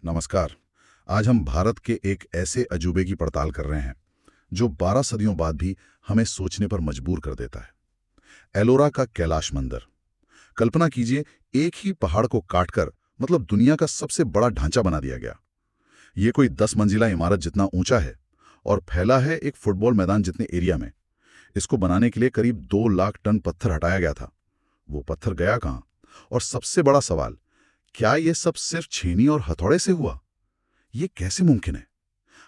नमस्कार। आज हम भारत के एक ऐसे अजूबे की पड़ताल कर रहे हैं जो 12 सदियों बाद भी हमें सोचने पर मजबूर कर देता है। एलोरा का कैलाश मंदिर। कल्पना कीजिए, एक ही पहाड़ को काटकर मतलब दुनिया का सबसे बड़ा ढांचा बना दिया गया। ये कोई 10 मंजिला इमारत जितना ऊंचा है और फैला है एक फुटबॉल मैदान जितने एरिया में। इसको बनाने के लिए करीब 2 लाख टन पत्थर हटाया गया था। वो पत्थर गया कहाँ? और सबसे बड़ा सवाल, क्या ये सब सिर्फ छेनी और हथौड़े से हुआ? ये कैसे मुमकिन है?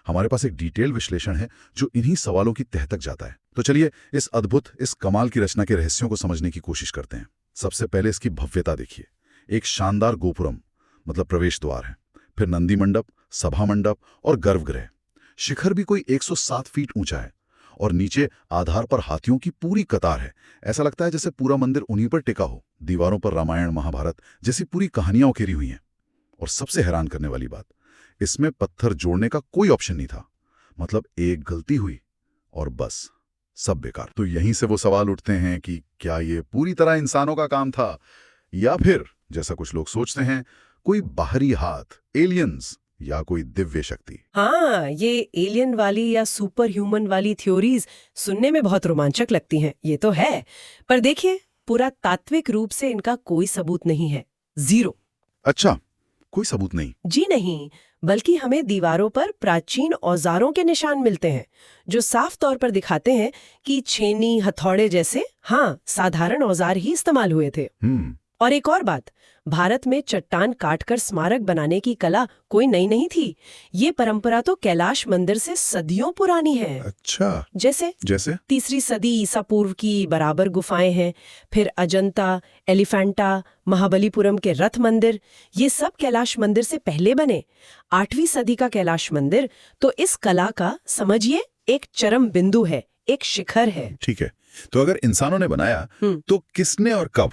हमारे पास एक डिटेल विश्लेषण है जो इन्हीं सवालों की तह तक जाता है। तो चलिए इस अद्भुत, इस कमाल की रचना के रहस्यों को समझने की कोशिश करते हैं। सबसे पहले इसकी भव्यता देखिए। एक शानदार गोपुरम मतलब प्रवेश द्वार है, फिर नंदी मंडप, सभा मंडप और गर्भगृह। शिखर भी कोई 107 फीट ऊंचा है और नीचे आधार पर हाथियों की पूरी कतार है। ऐसा लगता है जैसे पूरा मंदिर उन्हीं पर टिका हो। दीवारों पर रामायण महाभारत जैसी पूरी कहानियां उकेरी हुई हैं। और सबसे हैरान करने वाली बात, इसमें पत्थर जोड़ने का कोई ऑप्शन नहीं था। मतलब एक गलती हुई और बस सब बेकार। तो यहीं से वो सवाल उठते हैं कि क्या ये पूरी तरह इंसानों का काम था, या फिर जैसा कुछ लोग सोचते हैं, कोई बाहरी हाथ, एलियंस या कोई दिव्य शक्ति। हाँ, ये एलियन वाली या सुपर ह्यूमन वाली थ्योरीज सुनने में बहुत रोमांचक लगती हैं, ये तो है। पर देखिए, पूरा तात्विक रूप से इनका कोई सबूत नहीं है। जीरो। अच्छा, कोई सबूत नहीं? जी नहीं, बल्कि हमें दीवारों पर प्राचीन औजारों के निशान मिलते हैं जो साफ तौर पर दिखाते हैं कि छेनी, हथौड़े जैसे साधारण औजार ही इस्तेमाल हुए थे। और एक और बात, भारत में चट्टान काटकर स्मारक बनाने की कला कोई नई नहीं थी। ये परंपरा तो कैलाश मंदिर से सदियों पुरानी है। अच्छा, जैसे जैसे 3री सदी ईसा पूर्व की बराबर गुफाएं हैं, फिर अजंता, एलिफेंटा, महाबलीपुरम के रथ मंदिर, ये सब कैलाश मंदिर से पहले बने। 8वीं सदी का कैलाश मंदिर तो इस कला का समझिए एक चरम बिंदु है, एक शिखर है। ठीक है, तो अगर इंसानों ने बनाया तो किसने और कब?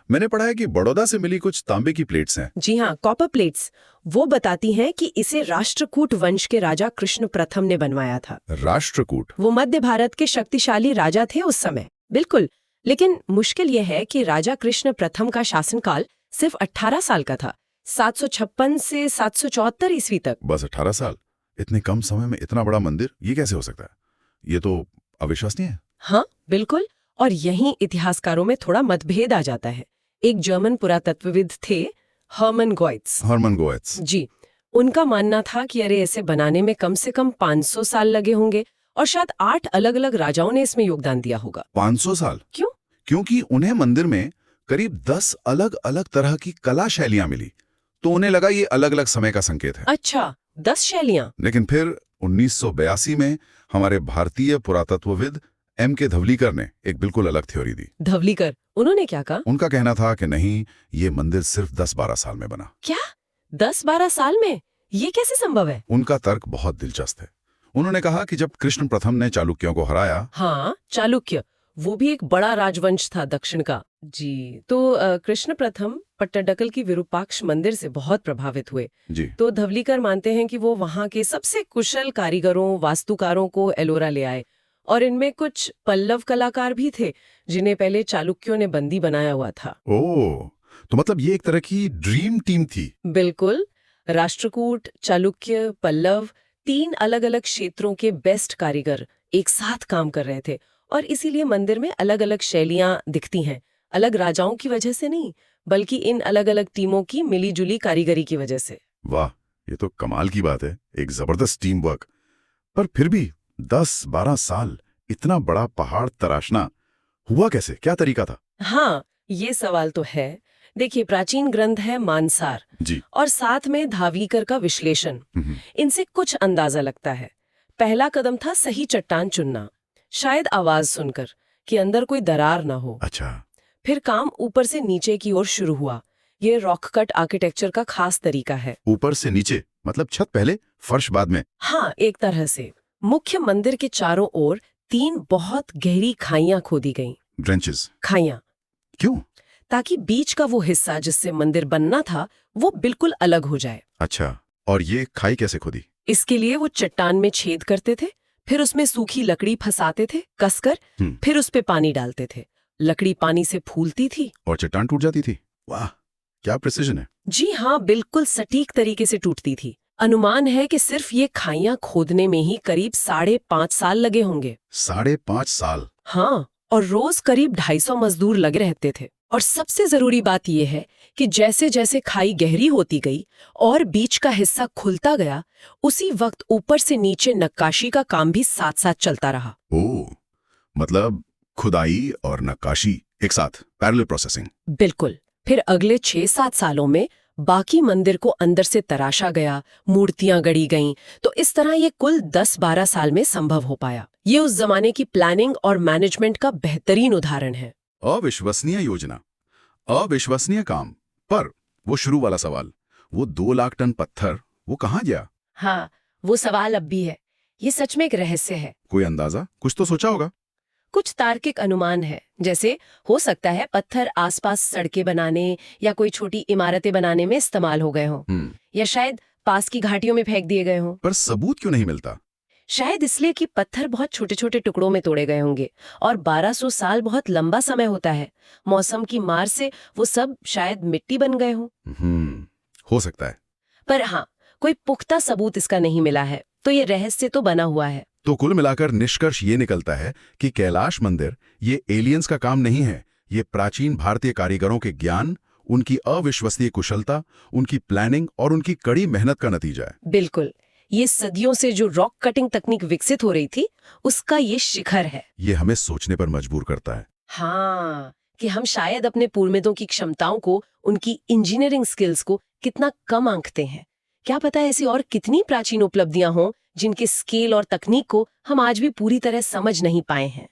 मैंने पढ़ा है कि बड़ौदा से मिली कुछ तांबे की प्लेट्स हैं। जी हाँ, कॉपर प्लेट्स। वो बताती हैं कि इसे राष्ट्रकूट वंश के राजा कृष्ण प्रथम ने बनवाया था। राष्ट्रकूट? वो मध्य भारत के शक्तिशाली राजा थे उस समय। बिल्कुल। लेकिन मुश्किल यह है कि राजा कृष्ण प्रथम का शासनकाल सिर्फ 18 साल का था, 756 से 774 ईस्वी तक। बस 18 साल? इतने कम समय में इतना बड़ा मंदिर, ये कैसे हो सकता है? ये तो अविश्वसनीय है। हाँ, बिल्कुल। और यहीं इतिहासकारों में थोड़ा मतभेद आ जाता है। एक जर्मन पुरातत्वविद थे, हर्मन गोएत्स। जी, उनका मानना था कि अरे ऐसे बनाने में कम से कम 500 साल लगे होंगे और शायद 8 अलग-अलग राजाओं ने इसमें योगदान दिया होगा। 500 साल? क्यों? क्योंकि उन्हें मंदिर में करीब 10 अलग-अलग तरह की कला शैलियां मिली, तो उन्हें लगा ये अलग-अलग समय का संकेत है। अच्छा, 10 शैलियां? लेकिन फिर 1982 में हमारे भारतीय पुरातत्वविद M.K. धवलीकर ने एक बिल्कुल अलग थ्योरी दी। धवलीकर, उन्होंने क्या कहा? उनका कहना था कि नहीं, ये मंदिर सिर्फ 10-12 साल में बना। क्या? 10-12 साल में? ये कैसे संभव है? उनका तर्क बहुत दिलचस्प है। उन्होंने कहा कि जब कृष्ण प्रथम ने चालुक्यों को हराया। हाँ, चालुक्य, वो भी एक बड़ा राजवंश था दक्षिण का। जी, तो कृष्ण प्रथम पट्टडकल की विरूपाक्ष मंदिर से बहुत प्रभावित हुए। जी। तो धवलीकर मानते हैं कि वो वहाँ के सबसे कुशल कारीगरों, वास्तुकारों को एलोरा ले आए। और इनमें कुछ पल्लव कलाकार भी थे जिन्हें पहले चालुक्यों ने बंदी बनाया हुआ था। ओह, तो मतलब ये एक तरह की ड्रीम टीम थी। बिल्कुल। राष्ट्रकूट, चालुक्य, पल्लव, 3 अलग-अलग क्षेत्रों के बेस्ट कारीगर एक साथ काम कर रहे थे और इसीलिए मंदिर में अलग-अलग शैलियां दिखती हैं। अलग राजाओं की वजह से नहीं, बल्कि इन अलग-अलग टीमों की मिलीजुली कारीगरी की वजह से। वाह, ये तो कमाल की बात है, एक जबरदस्त टीम वर्क। पर फिर भी 10-12 साल इतना बड़ा पहाड़ तराशना हुआ कैसे? क्या तरीका था? हाँ, ये सवाल तो है। देखिए, प्राचीन ग्रंथ है मानसार जी। और साथ में धावीकर का विश्लेषण। इनसे कुछ अंदाजा लगता है। पहला कदम था सही चट्टान चुनना, शायद आवाज सुनकर कि अंदर कोई दरार ना हो। अच्छा। फिर काम ऊपर से नीचे की ओर शुरू हुआ। ये रॉक कट आर्किटेक्चर का खास तरीका है। ऊपर से नीचे मतलब छत पहले, फर्श बाद में? हाँ, एक तरह से। मुख्य मंदिर के चारों ओर 3 बहुत गहरी खाइयां खोदी गईं। ब्रेंचेस? खाइयां। क्यों? ताकि बीच का वो हिस्सा जिससे मंदिर बनना था वो बिल्कुल अलग हो जाए। अच्छा, और ये खाई कैसे खोदी? इसके लिए वो चट्टान में छेद करते थे, फिर उसमें सूखी लकड़ी फंसाते थे कसकर, फिर उस पे पानी डालते थे। लकड़ी पानी से फूलती थी और चट्टान टूट जाती थी। वाह, क्या प्रिसिजन है। जी हाँ, बिल्कुल सटीक तरीके से टूटती थी। अनुमान है कि सिर्फ ये खाइयां खोदने में ही करीब 5.5 साल लगे होंगे। 5.5 साल। हाँ, और रोज करीब 250 मजदूर लगे रहते थे। और सबसे जरूरी बात यह है कि जैसे जैसे खाई गहरी होती गई और बीच का हिस्सा खुलता गया, उसी वक्त ऊपर से नीचे नक्काशी का काम भी साथ साथ चलता रहा। ओह, मतलब खुदाई और नक्काशी एक साथ, पैरेलल प्रोसेसिंग। बिल्कुल। फिर अगले 6-7 सालों में बाकी मंदिर को अंदर से तराशा गया, मूर्तियां गढ़ी गईं, तो इस तरह ये कुल 10-12 साल में संभव हो पाया। ये उस जमाने की प्लानिंग और मैनेजमेंट का बेहतरीन उदाहरण है। अविश्वसनीय योजना, अविश्वसनीय काम। पर वो शुरू वाला सवाल, वो 2 लाख टन पत्थर, वो कहाँ गया? हाँ, वो सवाल अब भी है। ये सच में एक रहस्य है। कोई अंदाजा, कुछ तो सोचा होगा। कुछ तार्किक अनुमान है, जैसे हो सकता है पत्थर आसपास सड़कें बनाने या कोई छोटी इमारतें बनाने में इस्तेमाल हो गए हों, या शायद पास की घाटियों में फेंक दिए गए हों। पर सबूत क्यों नहीं मिलता? शायद इसलिए कि पत्थर बहुत छोटे छोटे टुकड़ों में तोड़े गए होंगे, और 1200 साल बहुत लंबा समय होता है। मौसम की मार से वो सब शायद मिट्टी बन गए हों। हो सकता है। पर हाँ, कोई पुख्ता सबूत इसका नहीं मिला है, तो ये रहस्य तो बना हुआ है। तो कुल मिलाकर निष्कर्ष ये निकलता है कि कैलाश मंदिर ये एलियंस का काम नहीं है, ये प्राचीन भारतीय कारीगरों के ज्ञान, उनकी अविश्वसनीय कुशलता, उनकी प्लानिंग और उनकी कड़ी मेहनत का नतीजा है। बिल्कुल, ये सदियों से जो रॉक कटिंग तकनीक विकसित हो रही थी, उसका ये शिखर है। ये हमें सोचने पर मजबूर करता है। हाँ, कि हम शायद अपने पूर्वजों की क्षमताओं को, उनकी इंजीनियरिंग स्किल्स को कितना कम आंकते हैं। क्या पता ऐसी और कितनी प्राचीन उपलब्धियां हों जिनके स्केल और तकनीक को हम आज भी पूरी तरह समझ नहीं पाए हैं।